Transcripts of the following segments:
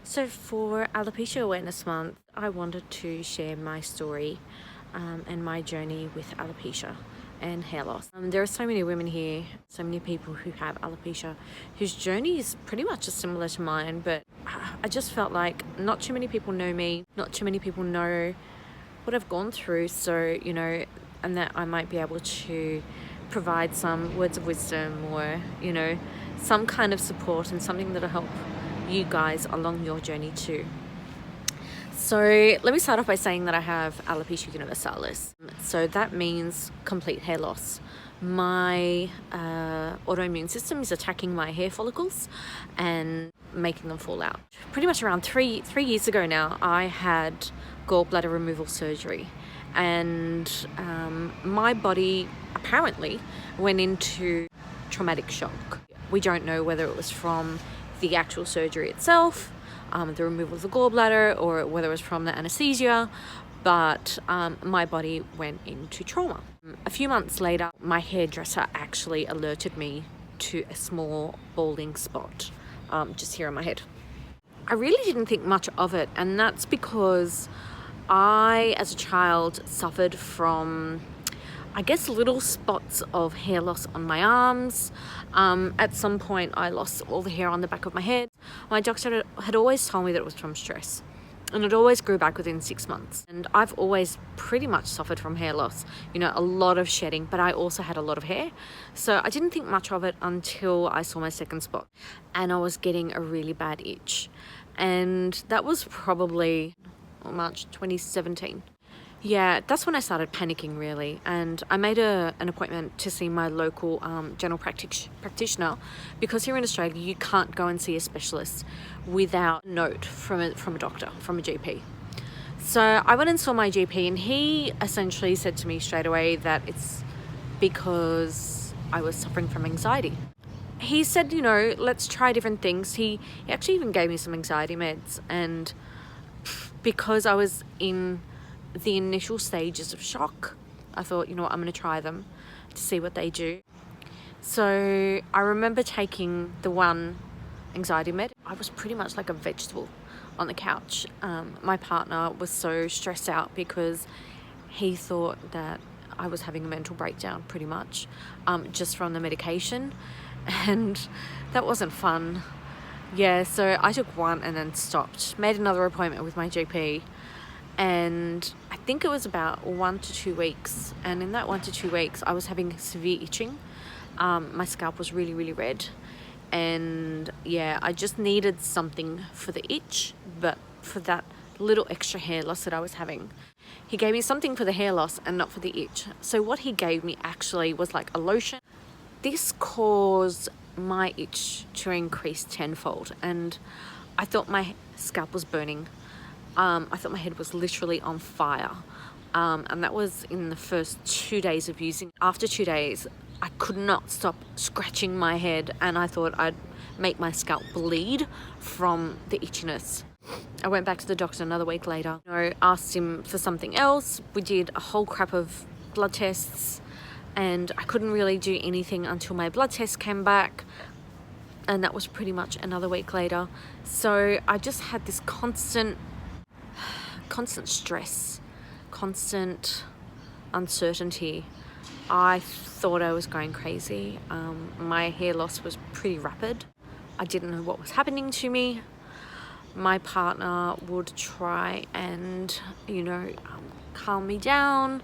So for Alopecia Awareness Month, I wanted to share my story and my journey with alopecia and hair loss. There are so many women here, so many people who have alopecia whose journey is pretty much similar to mine, but I just felt like not too many people know me, not too many people know what I've gone through, so and that I might be able to provide some words of wisdom or some kind of support and something that'll help you guys along your journey too. So let me start off by saying that I have Alopecia Universalis. So that means complete hair loss. My autoimmune system is attacking my hair follicles and making them fall out. Pretty much around three years ago now, I had gallbladder removal surgery, and my body apparently went into traumatic shock. We don't know whether it was from the actual surgery itself, the removal of the gallbladder, or whether it was from the anesthesia, but my body went into trauma. A few months later, my hairdresser actually alerted me to a small balding spot just here on my head. I really didn't think much of it, and that's because I, as a child, suffered from, I guess, little spots of hair loss on my arms. At some point, I lost all the hair on the back of my head. My doctor had always told me that it was from stress, and it always grew back within 6 months. And I've always pretty much suffered from hair loss, a lot of shedding, but I also had a lot of hair. So I didn't think much of it until I saw my second spot, and I was getting a really bad itch. And that was probably March 2017. Yeah, that's when I started panicking, really, and I made an appointment to see my local general practitioner, because here in Australia you can't go and see a specialist without a note from a doctor, from a GP. So I went and saw my GP, and he essentially said to me straight away that it's because I was suffering from anxiety. He said, let's try different things. He actually even gave me some anxiety meds, and because I was in the initial stages of shock, I thought, I'm going to try them to see what they do. So I remember taking the one anxiety med. I was pretty much like a vegetable on the couch. My partner was so stressed out because he thought that I was having a mental breakdown pretty much, just from the medication, and that wasn't fun. Yeah, so I took one and then stopped, made another appointment with my GP, and I think it was about 1 to 2 weeks. And in that 1 to 2 weeks, I was having severe itching. My scalp was really, really red. And yeah, I just needed something for the itch, but for that little extra hair loss that I was having. He gave me something for the hair loss and not for the itch. So what he gave me actually was like a lotion. This caused my itch to increase tenfold, and I thought my scalp was burning. I thought my head was literally on fire, and that was in the first 2 days of using. After 2 days, I could not stop scratching my head, and I thought I'd make my scalp bleed from the itchiness. I went back to the doctor another week later, asked him for something else. We did a whole crap of blood tests, and I couldn't really do anything until my blood test came back, and that was pretty much another week later. So I just had this constant stress, constant uncertainty. I thought I was going crazy. My hair loss was pretty rapid. I didn't know what was happening to me. My partner would try and, calm me down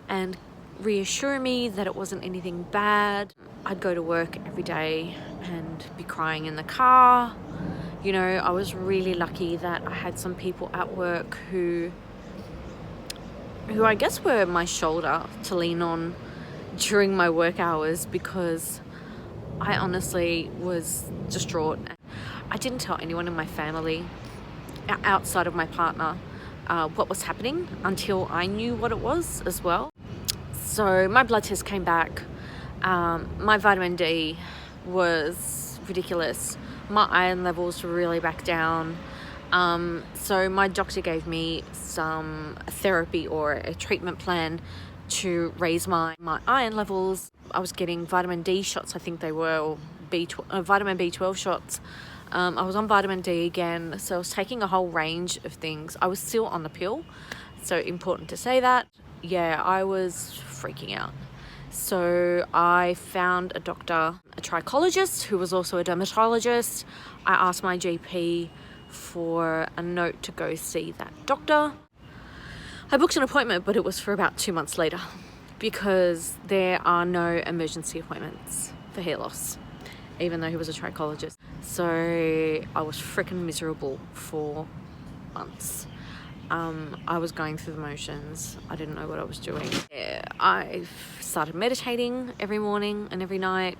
and reassure me that it wasn't anything bad. I'd go to work every day and be crying in the car. I was really lucky that I had some people at work who I guess were my shoulder to lean on during my work hours, because I honestly was distraught. I didn't tell anyone in my family outside of my partner what was happening until I knew what it was as well. So my blood test came back. My vitamin D was ridiculous. My iron levels were really back down. So my doctor gave me some therapy or a treatment plan to raise my iron levels. I was getting vitamin D shots, I think they were, or vitamin B12 shots I was on vitamin D again, so I was taking a whole range of things. I was still on the pill, so important to say that. Yeah, I was freaking out. So I found a doctor, a trichologist who was also a dermatologist. I asked my GP for a note to go see that doctor. I booked an appointment, but it was for about 2 months later because there are no emergency appointments for hair loss, even though he was a trichologist. So I was freaking miserable for months. I was going through the motions. I didn't know what I was doing. I started meditating every morning and every night.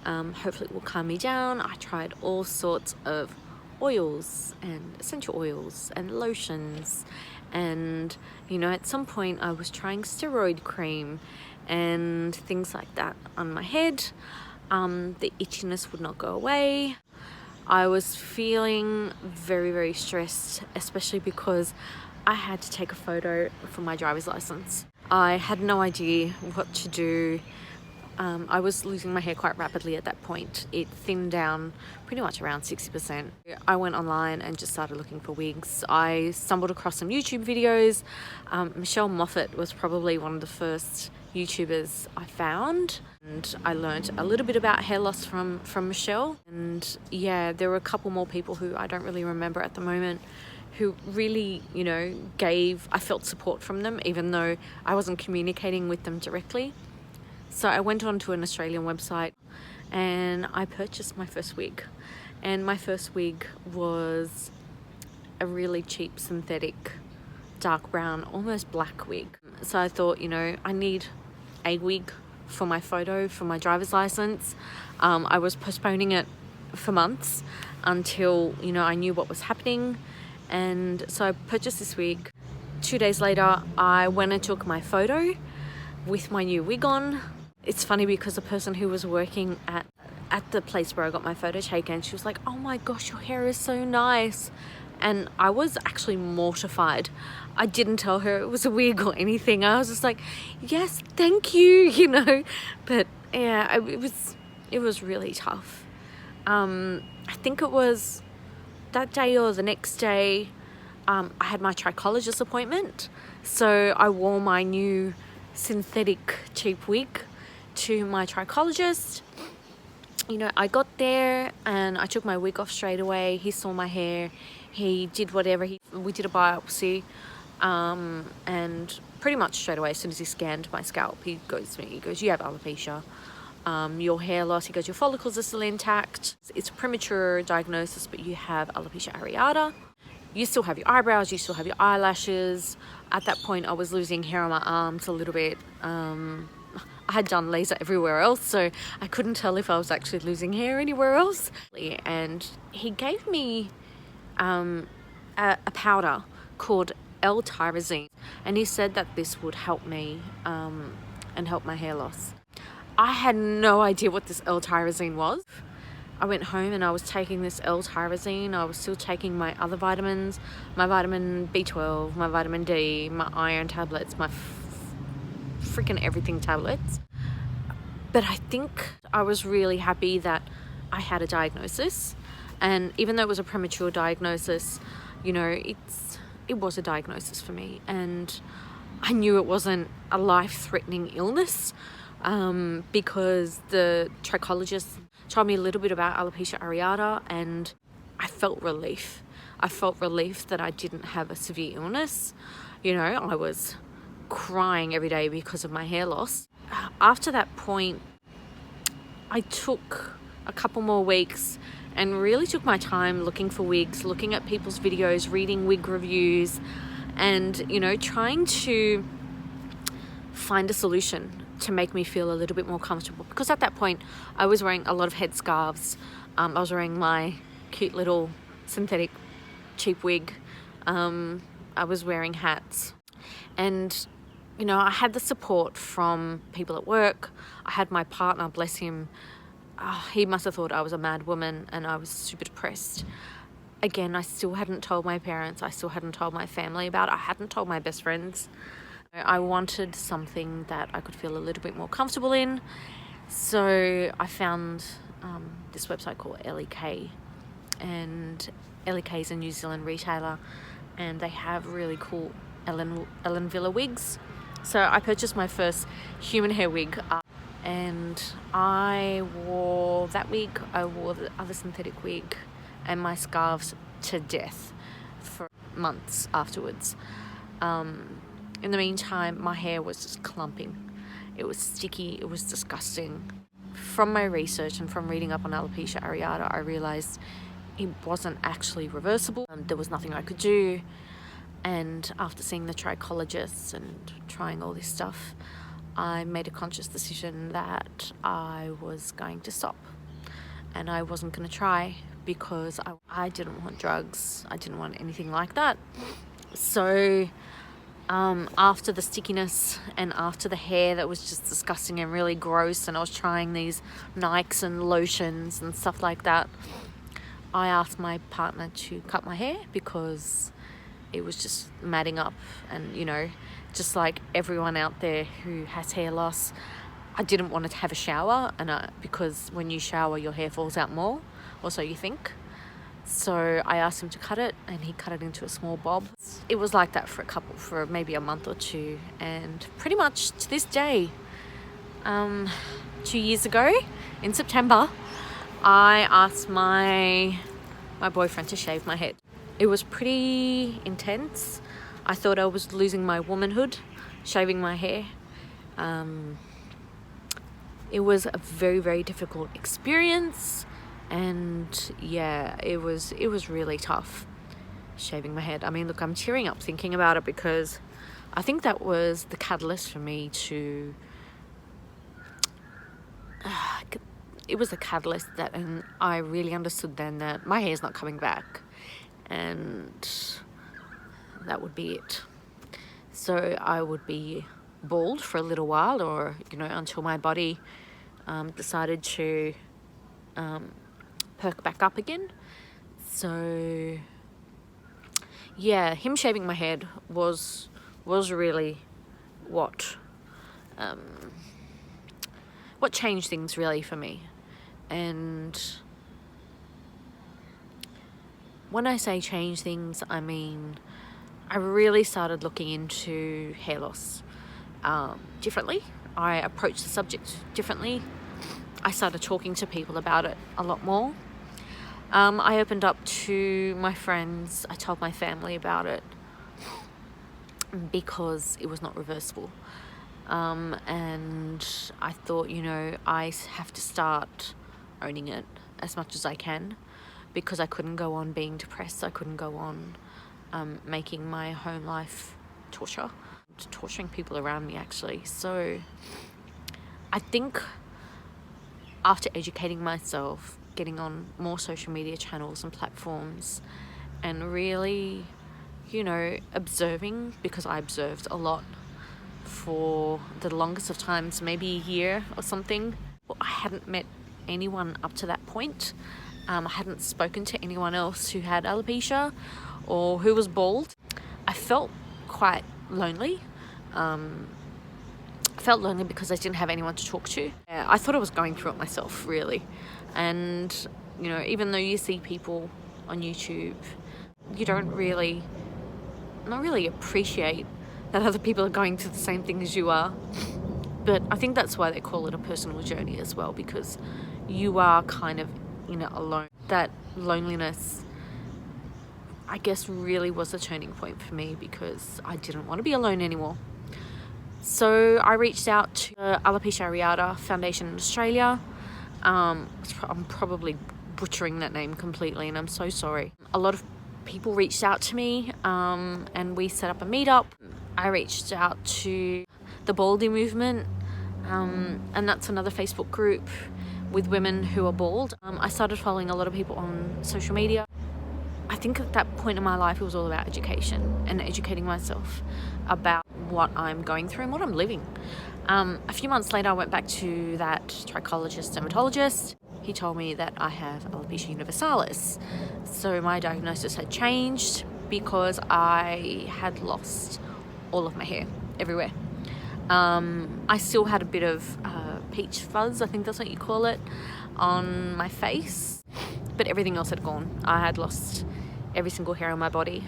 Hopefully it will calm me down. I tried all sorts of oils and essential oils and lotions. And, you know, at some point I was trying steroid cream and things like that on my head. The itchiness would not go away. I was feeling very, very stressed, especially because I had to take a photo for my driver's license. I had no idea what to do. I was losing my hair quite rapidly at that point. It thinned down pretty much around 60%. I went online and just started looking for wigs. I stumbled across some YouTube videos. Michelle Moffat was probably one of the first YouTubers I found, and I learned a little bit about hair loss from Michelle. And yeah, there were a couple more people who I don't really remember at the moment who really, you know, I felt support from them, even though I wasn't communicating with them directly. So I went onto an Australian website and I purchased my first wig. And my first wig was a really cheap synthetic dark brown, almost black wig. So I thought, you know, I need a wig for my photo, for my driver's license. I was postponing it for months until, you know, I knew what was happening. And so I purchased this wig. 2 days later, I went and took my photo with my new wig on. It's funny because the person who was working at the place where I got my photo taken, she was like, "Oh my gosh, your hair is so nice." And I was actually mortified. I didn't tell her it was a wig or anything. I was just like, "Yes, thank you," you know. But yeah, it was really tough. I think it was that day or the next day, I had my trichologist appointment. So I wore my new synthetic cheap wig to my trichologist. You know, I got there and I took my wig off straight away. He saw my hair. He did whatever. We did a biopsy. And pretty much straight away, as soon as he scanned my scalp, he goes to me, he goes, "You have alopecia. Your hair loss," he goes, "your follicles are still intact. It's a premature diagnosis, but you have alopecia areata. You still have your eyebrows, you still have your eyelashes." At that point, I was losing hair on my arms a little bit. I had done laser everywhere else, so I couldn't tell if I was actually losing hair anywhere else. And he gave me a powder called L-tyrosine, and he said that this would help me and help my hair loss. I had no idea what this L-tyrosine was. I went home and I was taking this L-tyrosine. I was still taking my other vitamins, my vitamin B12, my vitamin D, my iron tablets, my freaking everything tablets. But I think I was really happy that I had a diagnosis. And even though it was a premature diagnosis, you know, it was a diagnosis for me. And I knew it wasn't a life-threatening illness because the trichologist told me a little bit about alopecia areata, and I felt relief. I felt relief that I didn't have a severe illness. You know, I was crying every day because of my hair loss. After that point, I took a couple more weeks and really took my time looking for wigs, looking at people's videos, reading wig reviews, and, you know, trying to find a solution to make me feel a little bit more comfortable. Because at that point, I was wearing a lot of headscarves. I was wearing my cute little synthetic cheap wig. I was wearing hats. And, you know, I had the support from people at work. I had my partner, bless him. He must have thought I was a mad woman and I was super depressed. Again, I still hadn't told my parents. I still hadn't told my family about it. I hadn't told my best friends. I wanted something that I could feel a little bit more comfortable in. So I found this website called LEK. and LK is a New Zealand retailer, and they have really cool Ellen Villa wigs. So I purchased my first human hair wig, and I wore that wig, I wore the other synthetic wig and my scarves to death for months afterwards. In the meantime, my hair was just clumping. It was sticky, it was disgusting. From my research and from reading up on alopecia areata, I realized it wasn't actually reversible. There was nothing I could do. And after seeing the trichologist and trying all this stuff, I made a conscious decision that I was going to stop. And I wasn't going to try because I didn't want drugs. I didn't want anything like that. So after the stickiness and after the hair that was just disgusting and really gross, and I was trying these Nikes and lotions and stuff like that, I asked my partner to cut my hair because it was just matting up. And, you know, just like everyone out there who has hair loss, I didn't want to have a shower, and because when you shower your hair falls out more, or so you think. So I asked him to cut it, and he cut it into a small bob. It was like that for maybe a month or two, and pretty much to this day, 2 years ago in September, I asked my boyfriend to shave my head. It was pretty intense. I thought I was losing my womanhood, shaving my hair. It was a very, very difficult experience. And yeah, it was really tough shaving my head. I mean, look, I'm tearing up thinking about it because I think that was the catalyst for me to... it was the catalyst that, and I really understood then that my hair's not coming back. And that would be it. So I would be bald for a little while, or, you know, until my body decided to... perk back up again. So yeah, him shaving my head was really what changed things really for me. And when I say change things, I mean I really started looking into hair loss differently. I approached the subject differently. I started talking to people about it a lot more. I opened up to my friends. I told my family about it because it was not reversible. And I thought, you know, I have to start owning it as much as I can, because I couldn't go on being depressed. I couldn't go on making my home life torturing people around me, actually. So I think after educating myself, getting on more social media channels and platforms, and really, you know, observing, because I observed a lot for the longest of times, maybe a year or something. I hadn't met anyone up to that point. I hadn't spoken to anyone else who had alopecia or who was bald. I felt quite lonely. Because I didn't have anyone to talk to. I thought I was going through it myself, really. And, you know, even though you see people on YouTube, you don't really, not really appreciate that other people are going through the same thing as you are. But I think that's why they call it a personal journey as well, because you are kind of in it alone. That loneliness, I guess, really was a turning point for me, because I didn't want to be alone anymore. So I reached out to the Alopecia Areata Foundation in Australia. I'm probably butchering that name completely, and I'm so sorry. A lot of people reached out to me, and we set up a meetup. I reached out to the Baldy Movement, and that's another Facebook group with women who are bald. I started following a lot of people on social media. I think at that point in my life, it was all about education and educating myself about what I'm going through and what I'm living. A few months later, I went back to that trichologist, dermatologist. He told me that I have Alopecia Universalis. So my diagnosis had changed because I had lost all of my hair everywhere. I still had a bit of peach fuzz, I think that's what you call it, on my face. but everything else had gone. I had lost every single hair on my body,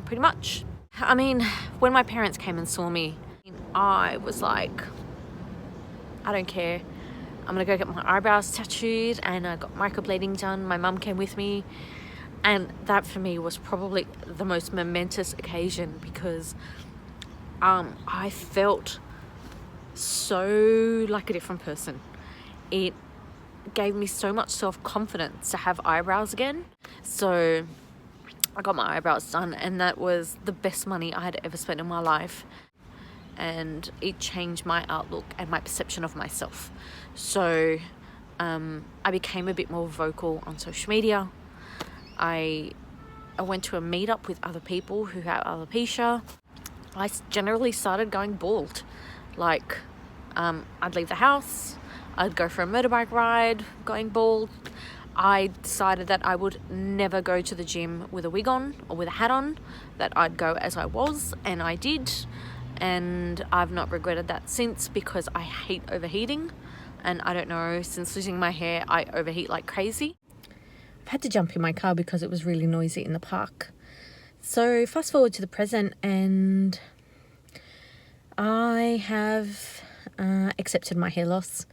pretty much. I mean, when my parents came and saw me, I was like, I don't care. I'm gonna go get my eyebrows tattooed, and I got microblading done. My mum came with me, and that for me was probably the most momentous occasion, because I felt so like a different person. It gave me so much self-confidence to have eyebrows again. So I got my eyebrows done, and that was the best money I had ever spent in my life. And it changed my outlook and my perception of myself. So I became a bit more vocal on social media. I went to a meetup with other people who have alopecia. I generally started going bald. Like, I'd leave the house, I'd go for a motorbike ride, going bald. I decided that I would never go to the gym with a wig on or with a hat on, that I'd go as I was, and I did. And I've not regretted that since, because I hate overheating. And I don't know, since losing my hair, I overheat like crazy. I've had to jump in my car because it was really noisy in the park. So fast forward to the present, and I have accepted my hair loss.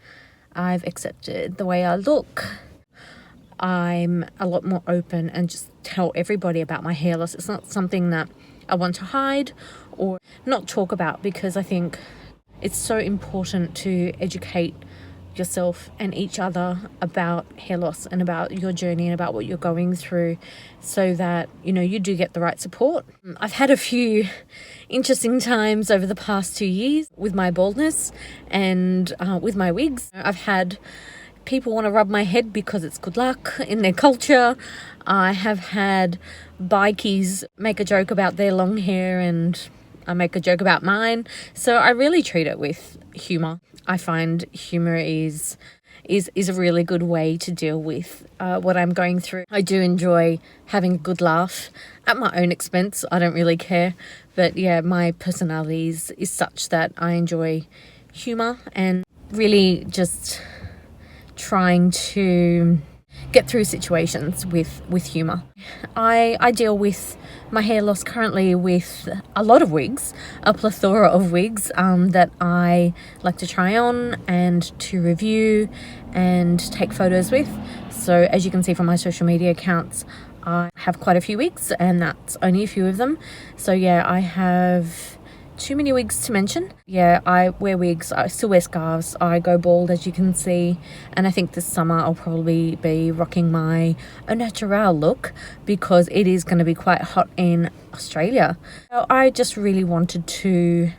I've accepted the way I look. I'm a lot more open and just tell everybody about my hair loss. It's not something that I want to hide or not talk about, because I think it's so important to educate yourself and each other about hair loss and about your journey and about what you're going through, so that, you know, you do get the right support. I've had a few interesting times over the past 2 years with my baldness and with my wigs. I've had people want to rub my head because it's good luck in their culture. I have had bikies make a joke about their long hair, and I make a joke about mine. So I really treat it with humor. I find humor is a really good way to deal with what I'm going through. I do enjoy having a good laugh at my own expense. I don't really care. But yeah, my personality is such that I enjoy humor and really just trying to get through situations with humor. I deal with my hair loss currently with a lot of wigs, a plethora of wigs that I like to try on and to review and take photos with. So as you can see from my social media accounts, I have quite a few wigs, and that's only a few of them. So yeah, I have too many wigs to mention. Yeah, I wear wigs, I still wear scarves, I go bald, as you can see, and I think this summer I'll probably be rocking my au naturel look, because it is going to be quite hot in Australia. So I just really wanted to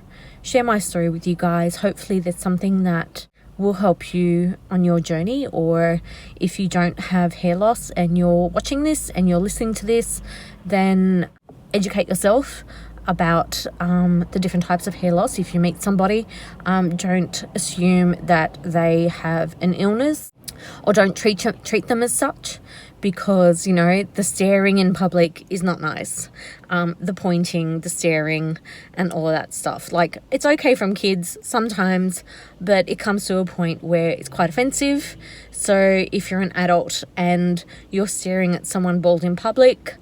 share my story with you guys. Hopefully there's something that will help you on your journey, or if you don't have hair loss and you're watching this and you're listening to this, then educate yourself about the different types of hair loss. If you meet somebody, don't assume that they have an illness, or don't treat them as such, because, you know, the staring in public is not nice. The pointing, the staring, and all of that stuff. Like, it's okay from kids sometimes, but it comes to a point where it's quite offensive. So if you're an adult and you're staring at someone bald in public,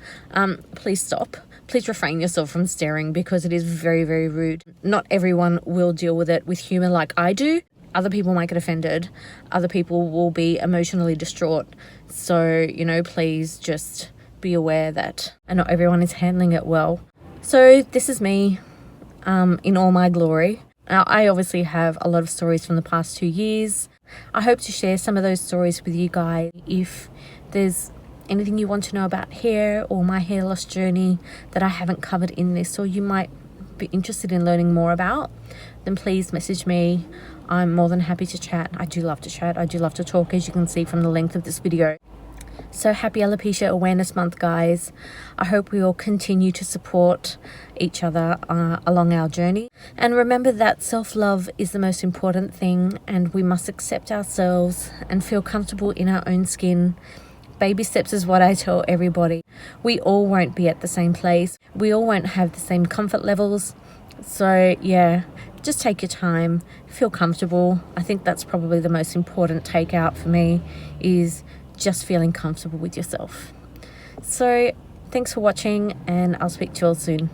please stop. Please refrain yourself from staring, because it is very, very rude. Not everyone will deal with it with humor like I do. Other people might get offended. Other people will be emotionally distraught. So, you know, please just be aware that not everyone is handling it well. So this is me in all my glory. Now, I obviously have a lot of stories from the past 2 years. I hope to share some of those stories with you guys. If there's anything you want to know about hair or my hair loss journey that I haven't covered in this, or you might be interested in learning more about, then please message me. I'm more than happy to chat. I do love to chat. I do love to talk, as you can see from the length of this video. So happy Alopecia Awareness Month, guys. I hope we all continue to support each other along our journey. And remember that self-love is the most important thing, and we must accept ourselves and feel comfortable in our own skin. Baby steps is what I tell everybody. We all won't be at the same place. We all won't have the same comfort levels. So yeah, just take your time, feel comfortable. I think that's probably the most important takeout for me, is just feeling comfortable with yourself. So thanks for watching, and I'll speak to you all soon.